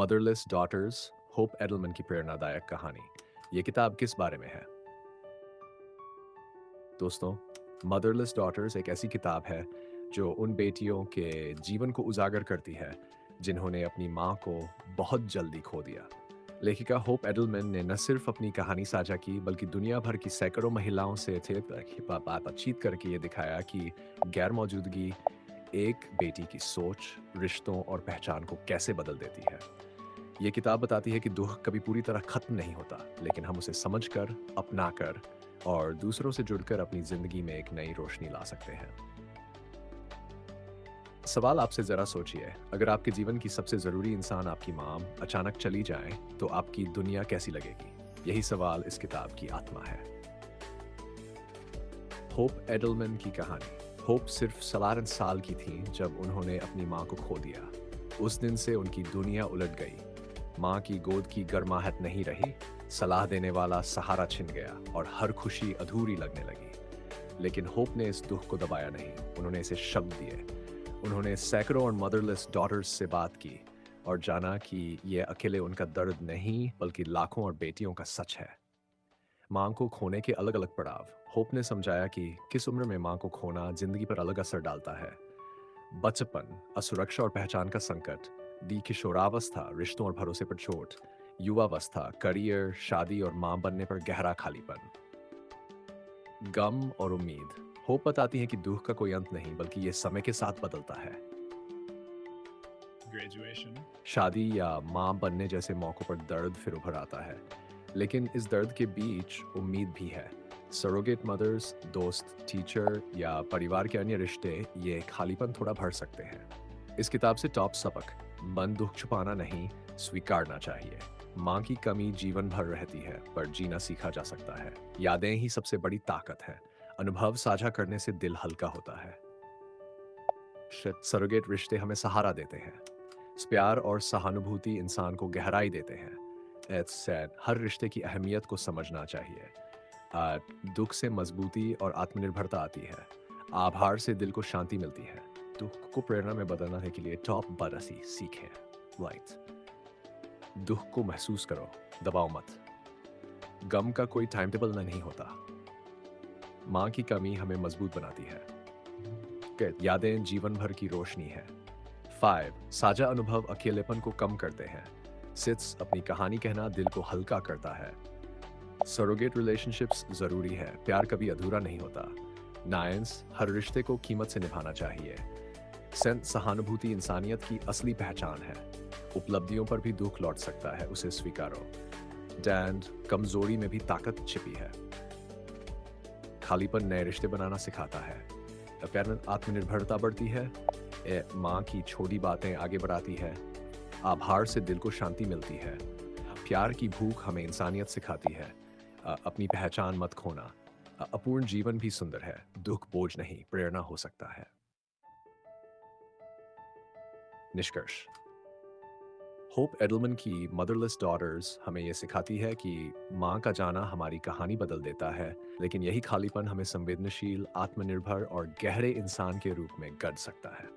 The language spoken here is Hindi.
मदरलेस डॉटर्स, होप एडलमैन की प्रेरणादायक कहानी। ये किताब किस बारे में है? दोस्तों, मदरलेस डॉटर्स एक ऐसी किताब है जो उन बेटियों के जीवन को उजागर करती है जिन्होंने अपनी माँ को बहुत जल्दी खो दिया। लेखिका होप एडलमैन ने न सिर्फ अपनी कहानी साझा की बल्कि दुनिया भर की सैकड़ों महिलाओं से थे बातचीत करके ये दिखाया कि गैर मौजूदगी एक बेटी की सोच, रिश्तों और पहचान को कैसे बदल देती है। ये किताब बताती है कि दुख कभी पूरी तरह खत्म नहीं होता, लेकिन हम उसे समझकर, अपनाकर और दूसरों से जुड़कर अपनी जिंदगी में एक नई रोशनी ला सकते हैं। सवाल आपसे जरा सोचिए, अगर आपके जीवन की सबसे जरूरी इंसान आपकी माँ अचानक चली जाए, तो आपकी दुनिया कैसी लगेगी? यही सवाल इस किताब की आत्मा है। होप एडलमैन की कहानी। होप सिर्फ 17 साल की थी जब उन्होंने अपनी माँ को खो दिया। उस दिन से उनकी दुनिया उलट गई। माँ की गोद की गर्माहट नहीं रही, सलाह देने वाला सहारा छिन गया और हर खुशी अधूरी लगने लगी। लेकिन होप ने इस दुख को दबाया नहीं, उन्होंने इसे शब्द दिए। उन्होंने सैकड़ों और मदरलेस डॉटर्स से बात की और जाना कि ये अकेले उनका दर्द नहीं बल्कि लाखों और बेटियों का सच है। माँ को खोने के अलग अलग पड़ाव। होप ने समझाया कि किस उम्र में माँ को खोना जिंदगी पर अलग असर डालता है। बचपन, असुरक्षा और पहचान का संकट। दी किशोरावस्था, रिश्तों और भरोसे पर चोट। युवावस्था, करियर, शादी और माँ बनने पर गहरा खालीपन। गम और उम्मीद। होप बताती है कि दुख का कोई अंत नहीं बल्कि ये समय के साथ बदलता है। Graduation. शादी या माँ बनने जैसे मौक़ों पर दर्द फिर उभर आता है, लेकिन इस दर्द के बीच उम्मीद भी है। सरोगेट मदर्स, दोस्त, टीचर या परिवार के अन्य रिश्ते ये खालीपन थोड़ा भर सकते हैं। इस किताब से टॉप सबक: मन दुख छुपाना नहीं, स्वीकारना चाहिए। माँ की कमी जीवन भर रहती है, पर जीना सीखा जा सकता है। यादें ही सबसे बड़ी ताकत है। अनुभव साझा करने से दिल हल्का होता है। सरोगेट रिश्ते हमें सहारा देते हैं। प्यार और सहानुभूति इंसान को गहराई देते हैं। It's said, हर रिश्ते की अहमियत को समझना चाहिए। दुख से मजबूती और आत्मनिर्भरता आती है। आभार से दिल को शांति मिलती है। दुख को प्रेरणा में बदलने के लिए टॉप बरसी सीखें। लाइट। दुख को महसूस करो, दबाओ मत। गम का कोई टाइम टेबल नहीं होता। माँ की कमी हमें मजबूत बनाती है। यादें जीवन भर की रोशनी है। 5. साझा अनुभव अकेलेपन को कम करते हैं। 6. अपनी कहानी कहना दिल को हल्का करता है। सरोगेट रिलेशनशिप्स जरूरी है, प्यार कभी अधूरा नहीं होता। 9. हर रिश्ते को कीमत से निभाना चाहिए। 10. सहानुभूति इंसानियत की असली पहचान है। उपलब्धियों पर भी दुख लौट सकता है, उसे स्वीकारो। 10. कमजोरी में भी ताकत छिपी है। खालीपन नए रिश्ते बनाना सिखाता है। प्यार में आत्मनिर्भरता बढ़ती है। माँ की छोटी बातें आगे बढ़ाती है। आभार से दिल को शांति मिलती है। प्यार की भूख हमें इंसानियत सिखाती है। अपनी पहचान मत खोना। अपूर्ण जीवन भी सुंदर है। दुख बोझ नहीं, प्रेरणा हो सकता है। निष्कर्ष: होप एडलमैन की मदरलेस डॉटर्स हमें यह सिखाती है कि माँ का जाना हमारी कहानी बदल देता है, लेकिन यही खालीपन हमें संवेदनशील, आत्मनिर्भर और गहरे इंसान के रूप में गढ़ सकता है।